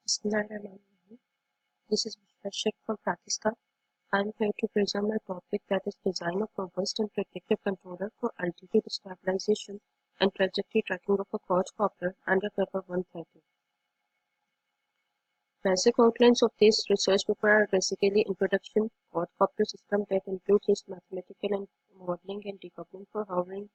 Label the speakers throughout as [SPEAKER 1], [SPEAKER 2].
[SPEAKER 1] Bismillahirrahmanirrahim. This is Shaikh from Pakistan. I am here to present my topic, that is design of robust and predictive controller for altitude stabilization and trajectory tracking of a quadcopter under paper 130. Basic outlines of this research paper are basically introduction, quadcopter system that includes its mathematical and modeling and decoupling for hovering,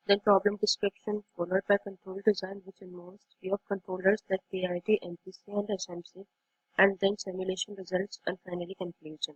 [SPEAKER 1] then problem description, followed by control design, which involves three of controllers like PID, MPC, and SMC, and then simulation results, and finally conclusion.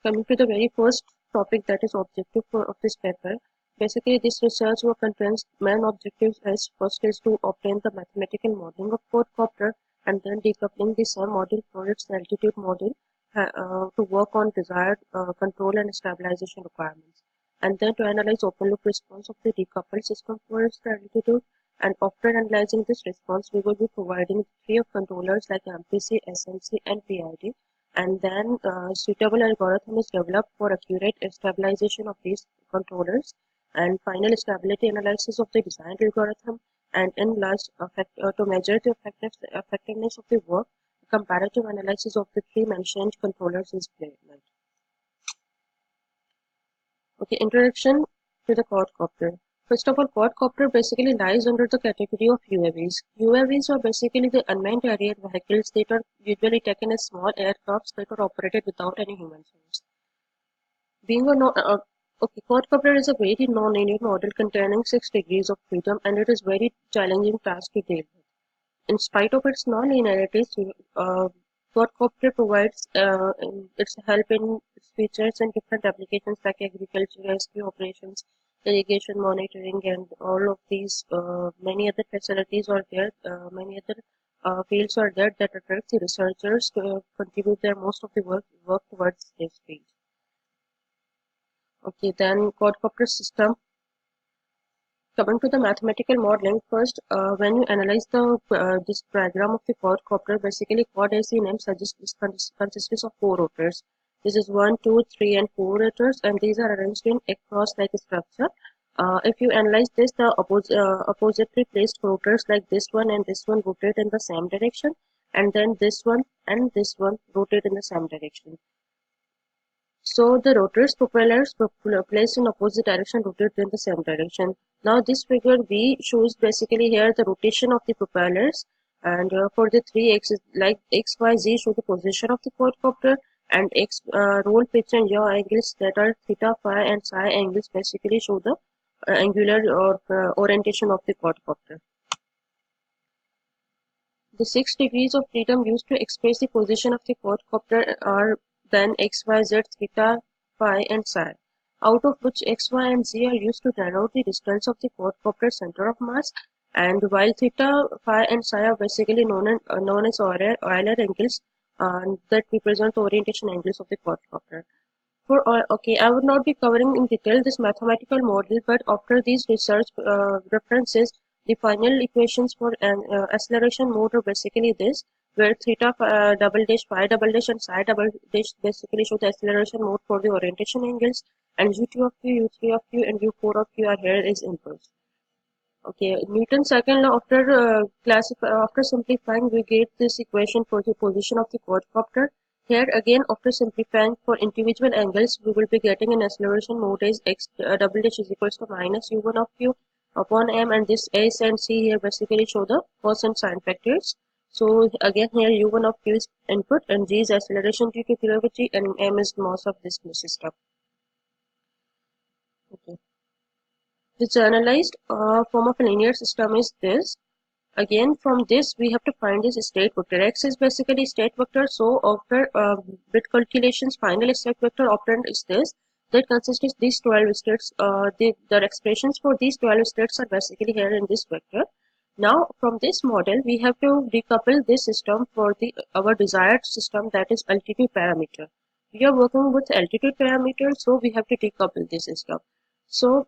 [SPEAKER 1] Coming to the very first topic, that is objective of this paper. Basically, this research work contains main objectives as first is to obtain the mathematical modeling of quadcopter and then decoupling the same model for its altitude model to work on desired control and stabilization requirements, and then to analyze open loop response of the decoupled system for its altitude. And after analyzing this response, we will be providing three of controllers like MPC, SMC, and PID, and then suitable algorithm is developed for accurate stabilization of these controllers, and final stability analysis of the designed algorithm, and in last to measure the effectiveness of the work, comparative analysis of the three mentioned controllers is planned. Okay, introduction to the quadcopter. First of all, quadcopter basically lies under the category of UAVs. UAVs are basically the unmanned aerial vehicles that are usually taken as small aircrafts that are operated without any human force. Being a quadcopter is a very non-linear model containing 6 degrees of freedom, and it is very challenging task to deal with. In spite of its non-linearities, quadcopter provides its help in its features in different applications like agriculture, rescue operations, irrigation monitoring, and all of these many other facilities are there, many other fields are there that attract the researchers to contribute their most of the work towards this field. Okay, then quadcopter system. Coming to the mathematical modeling, first, when you analyze this diagram of the quadcopter, basically quad as the name suggests this consists of 4 rotors. This is 1, 2, 3, and 4 rotors, and these are arranged in a cross-like structure. If you analyze this, the oppositely placed rotors like this one and this one rotate in the same direction, and then this one and this one rotate in the same direction. So the rotor's propellers placed in opposite direction rotate in the same direction. Now this figure B shows basically here the rotation of the propellers, and for the 3 axes like X, Y, Z show the position of the quadcopter, and X roll, pitch, and yaw angles that are theta, phi, and psi angles basically show the angular or orientation of the quadcopter. The 6 degrees of freedom used to express the position of the quadcopter are then X, Y, Z, theta, phi, and psi, out of which X, Y, and Z are used to denote the distance of the quadcopter center of mass, and while theta, phi, and psi are basically known as Euler angles that represent the orientation angles of the quadcopter. Okay, I would not be covering in detail this mathematical model, but after these research references, the final equations for an acceleration mode are basically this, where theta double dash, phi double dash, and psi double dash basically show the acceleration mode for the orientation angles, and u2 of q, u3 of q, and u4 of q are here as inputs. Okay, Newton's second law, after simplifying, we get this equation for the position of the quadcopter. Here again, after simplifying for individual angles, we will be getting an acceleration mode as x double dash is equals to minus u1 of q upon m, and this s and c here basically show the cos and sine factors. So again here u1 of q is input, and g is acceleration due to gravity, and m is mass of this system. Okay. The generalized form of a linear system is this. Again, from this we have to find this state vector. X is basically state vector, so after bit calculations, final state vector operand is this. That consists of these 12 states. The expressions for these 12 states are basically here in this vector. Now, from this model, we have to decouple this system for our desired system, that is altitude parameter. We are working with altitude parameter, so we have to decouple this system. So,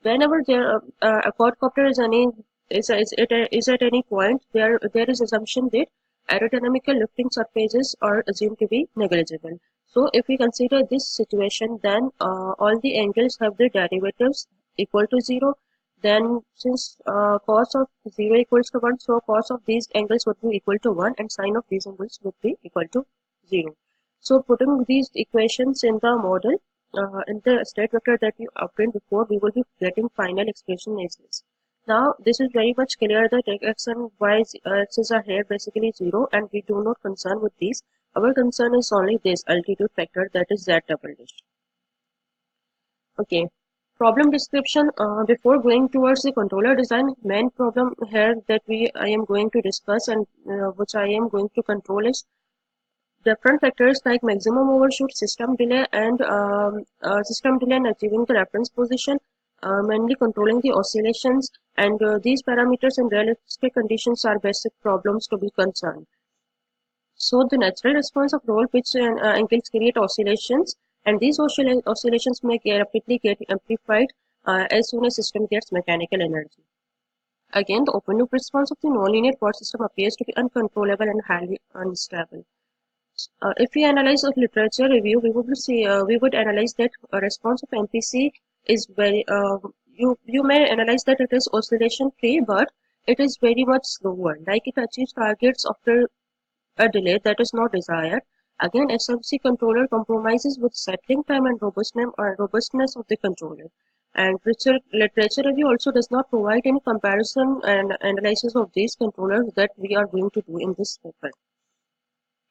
[SPEAKER 1] whenever a quadcopter is at any point, there is assumption that aerodynamical lifting surfaces are assumed to be negligible. So if we consider this situation, then all the angles have their derivatives equal to 0. then since cos of 0 equals to 1, so cos of these angles would be equal to 1 and sine of these angles would be equal to 0. So putting these equations in the model, in the state vector that we obtained before, we will be getting final expression as this. Now this is very much clear that x and y axes are here basically 0, and we do not concern with these. Our concern is only this altitude factor, that is z double dash. Okay. Problem description. Before going towards the controller design, main problem here that I am going to discuss and which I am going to control is different factors like maximum overshoot, system delay, and achieving the reference position, mainly controlling the oscillations, and these parameters in realistic conditions are basic problems to be concerned. So the natural response of roll pitch and angles create oscillations, and these oscillations may rapidly get amplified as soon as system gets mechanical energy. Again, the open loop response of the nonlinear power system appears to be uncontrollable and highly unstable. If we analyze a literature review, we would analyze that a response of MPC is very you may analyze that it is oscillation free, but it is very much slower. Like it achieves targets after a delay that is not desired. Again, SMC controller compromises with settling time and robustness of the controller. And literature review also does not provide any comparison and analysis of these controllers that we are going to do in this paper.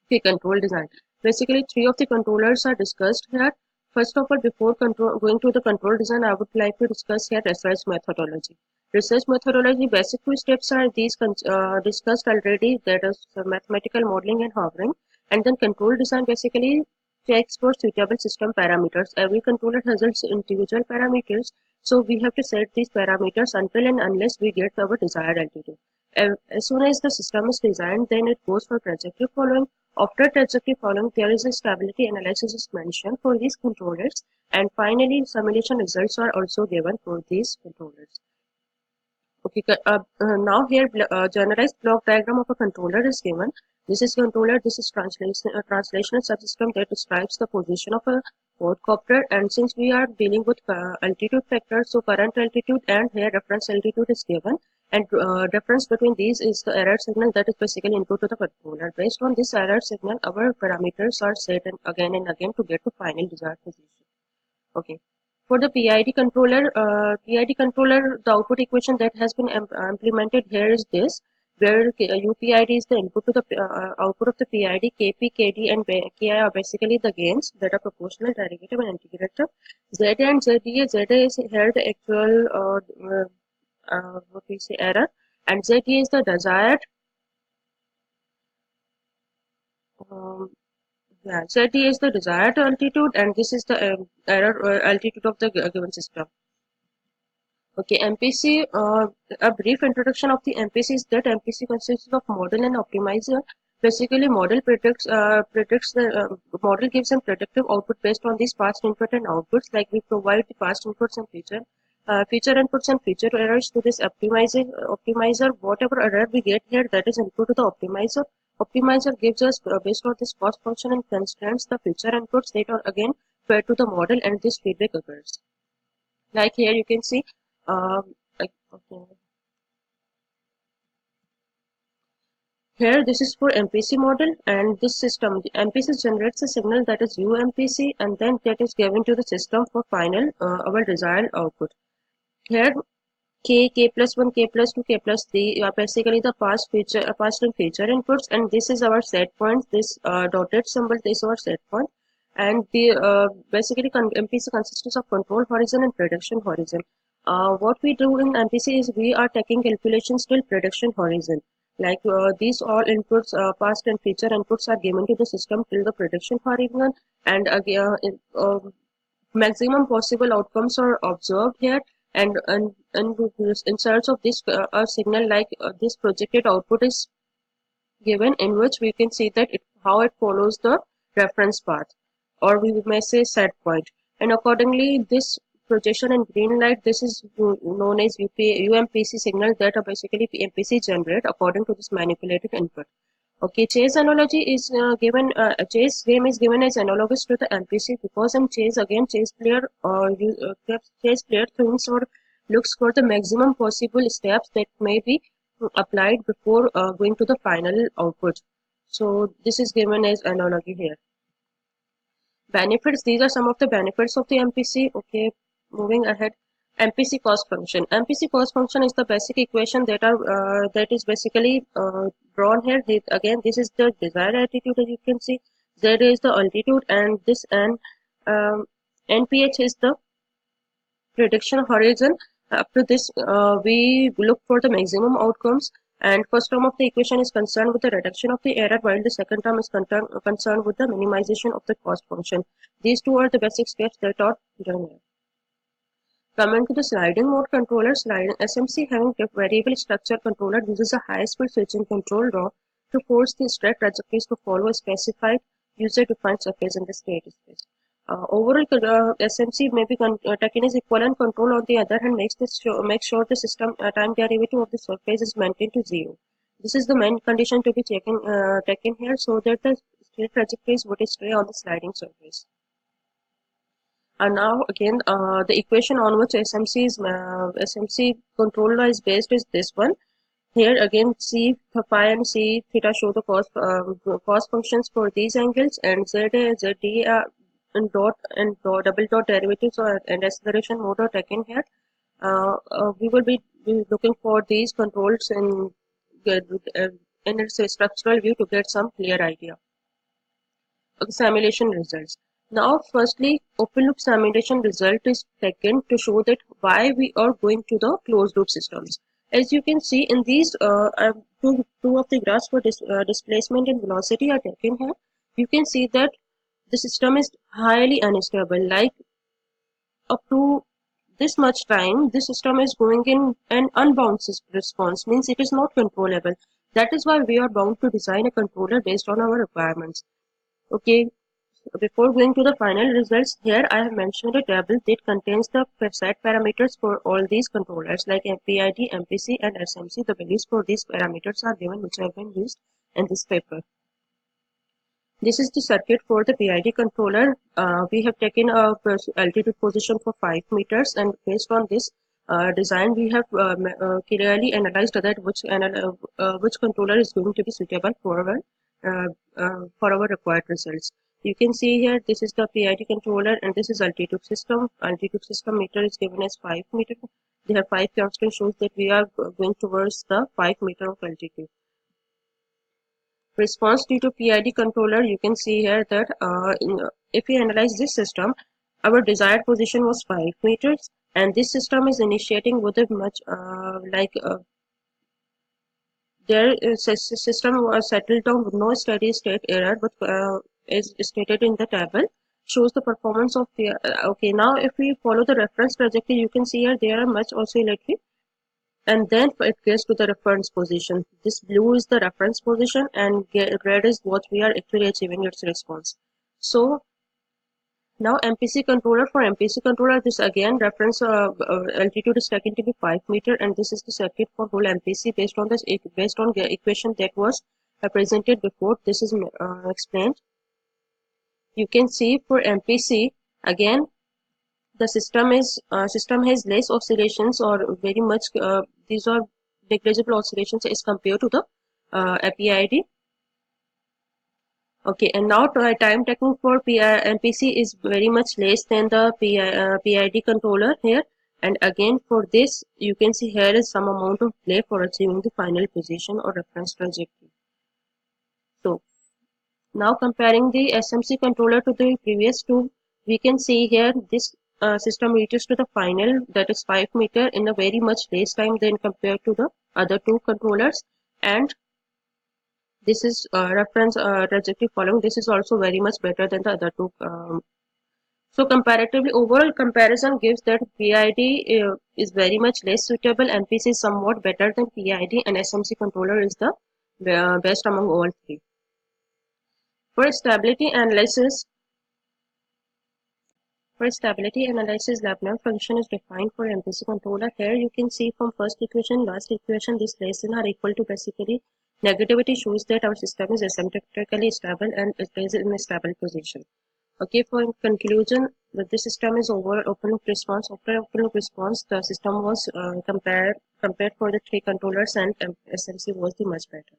[SPEAKER 1] Okay, control design. Basically, 3 of the controllers are discussed here. First of all, before going to the control design, I would like to discuss here research methodology. Research methodology, basic 2 steps are these discussed already, that is mathematical modeling and hovering. And then control design basically checks for suitable system parameters. Every controller has its individual parameters, so we have to set these parameters until and unless we get our desired altitude. As soon as the system is designed, then it goes for trajectory following. After trajectory following, there is a stability analysis is mentioned for these controllers, and finally simulation results are also given for these controllers. Okay, now here generalized block diagram of a controller is given. This is controller, this is translational subsystem that describes the position of a quadcopter, and since we are dealing with altitude factors, so current altitude and here reference altitude is given, and difference between these is the error signal that is basically input to the controller. Based on this error signal, our parameters are set and again to get to final desired position. Okay. For the PID controller, the output equation that has been implemented here is this, where UPID is the input to the output of the PID, KP, KD, and KI are basically the gains that are proportional, derivative, and integrative. ZA and ZDA, ZA is here the actual what we say error, and ZA is the desired. Yeah, ZD is the desired altitude, and this is the error altitude of the given system. Okay, MPC, a brief introduction of the MPC is that MPC consists of model and optimizer. Basically, model model gives them predictive output based on these past input and outputs. Like we provide the past inputs and future inputs and future errors to this optimizer. Whatever error we get here, that is input to the optimizer. Optimizer gives us based on this cost function and constraints the future inputs that are again fed to the model, and this feedback occurs. Like here you can see. Okay. Here this is for MPC model, and this system MPC generates a signal that is UMPC, and then that is given to the system for final our desired output. Here K plus 1, K plus 2, K plus 3 are basically the past and future inputs, and this is our set point. This dotted symbol is our set point, and the basically MPC consists of control horizon and prediction horizon. What we do in MPC is we are taking calculations till prediction horizon. Like these all inputs, past and future inputs are given to the system till the prediction horizon, and again maximum possible outcomes are observed here. And in search of this a signal like this projected output is given, in which we can see that how it follows the reference path, or we may say set point, and accordingly this projection in green light, this is known as UMPC signal that are basically MPC generate according to this manipulated input. Okay, chess analogy is given. Chess game is given as analogous to the MPC because in chess again chess player thinks or looks for the maximum possible steps that may be applied before going to the final output. So this is given as analogy here. Benefits, these are some of the benefits of the MPC. Okay, moving ahead. MPC cost function. MPC cost function is the basic equation that is basically drawn here. Again, this is the desired altitude, as you can see. Z is the altitude, and this NPH is the prediction horizon. After this, we look for the maximum outcomes. And first term of the equation is concerned with the reduction of the error, while the second term is concerned with the minimization of the cost function. These two are the basic steps that are done here. Coming to the sliding mode controller, sliding SMC having a variable structure controller uses a high-speed switching control rod to force the straight trajectories to follow a specified user-defined surface in the state space. Overall, SMC may be taken as equivalent control. On the other hand, make sure the system time derivative of the surface is maintained to 0. This is the main condition to be taken here, so that the straight trajectories would stay on the sliding surface. And now again, the equation on which SMC controller is based is this one. Here again, C phi and C theta show the cost functions for these angles, and Z D and double dot derivatives and acceleration mode are taken here. We will be looking for these controls in its structural view to get some clear idea. Simulation results. Now, firstly, open loop simulation result is taken to show that why we are going to the closed loop systems. As you can see in these two of the graphs for displacement and velocity are taken here. You can see that the system is highly unstable. Like up to this much time, the system is going in an unbound response, means it is not controllable. That is why we are bound to design a controller based on our requirements. Okay. Before going to the final results, here I have mentioned a table that contains the set parameters for all these controllers like PID, MPC and SMC. The values for these parameters are given, which have been used in this paper. This is the circuit for the PID controller. We have taken a altitude position for 5 meters, and based on this design, we have clearly analyzed that which controller is going to be suitable for our required results. You can see here, this is the PID controller and this is altitude system. Altitude system meter is given as 5 meter. They have 5 constants, shows that we are going towards the 5 meter of altitude. Response due to PID controller, you can see here that if we analyze this system, our desired position was 5 meters, and this system is initiating with a much their system was settled down with no steady state error, but is stated in the table, shows the performance of the okay. Now if we follow the reference trajectory, you can see here there are much oscillatory, and then it gets to the reference position. This blue is the reference position and red is what we are actually achieving its response. So now MPC controller, for MPC controller, this again reference altitude is taken to be 5 meter, and this is the circuit for whole MPC based on the equation that was presented before. This is explained. You can see for MPC again the system has less oscillations, or very much these are negligible oscillations as compared to the PID. Okay, and now time taken for MPC is very much less than the PID controller here. And again for this, you can see here is some amount of delay for achieving the final position or reference trajectory. So now comparing the SMC controller to the previous two, we can see here this system reaches to the final, that is 5 meter, in a very much less time than compared to the other two controllers. And this is reference trajectory following. This is also very much better than the other two. So comparatively, overall comparison gives that PID is very much less suitable, MPC is somewhat better than PID, and SMC controller is the best among all three. For stability analysis, Lagrange function is defined for MPC controller. Here you can see from first equation, last equation, these less than are equal to basically negativity shows that our system is asymptotically stable and it is in a stable position. Okay, for conclusion, that this system is over open loop response. After open loop response, the system was compared for the three controllers, and SMC was the much better.